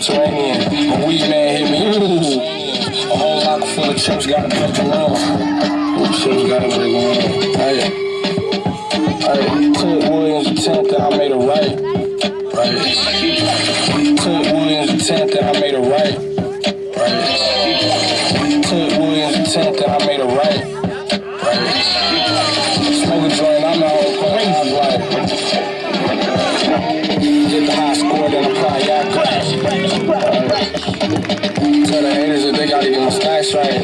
subterranean. A weed man hit me. Ooh. A whole locker full of chips, gotta break the room. Chips gotta break the room. Hey. Took Williams attempt that I made a right. Took Williams attempt that I made a right. Took Williams attempt that I made a right. Smoke a joint, I'm out on crazy life. Get the high score, then apply y'all crash. Tell the haters that they gotta get my stacks right.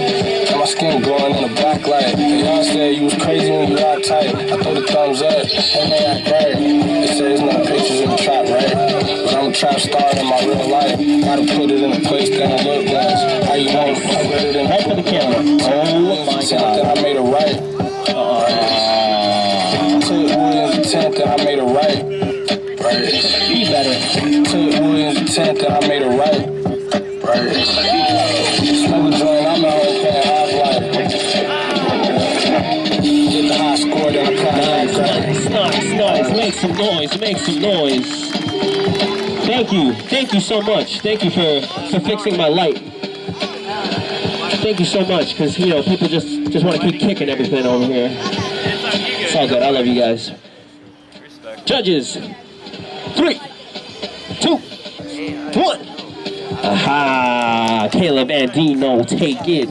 Got my skin glowing in the black light. Y'all said you was crazy when you got tight. I throw the thumbs up, and they act right. They say there's no pictures in the trap, right? But I'm a trap star in my real life. Gotta put it in a place that I look nice. How you know? I read it in right for the camera. Oh my God. That I made it right. Took Williams attempt that I made it right. Be better. Took Williams attempt that I made it right. Smoke a joint, I'm out here paying half life. Get the high score, then I Nice. Make some noise. Thank you so much. Thank you for fixing my light. Thank you so much, because you know people just want to keep kicking everything over here. It's all good. I love you guys. Judges, 3, 2, 1. Aha! Caleb and Dyno, take it.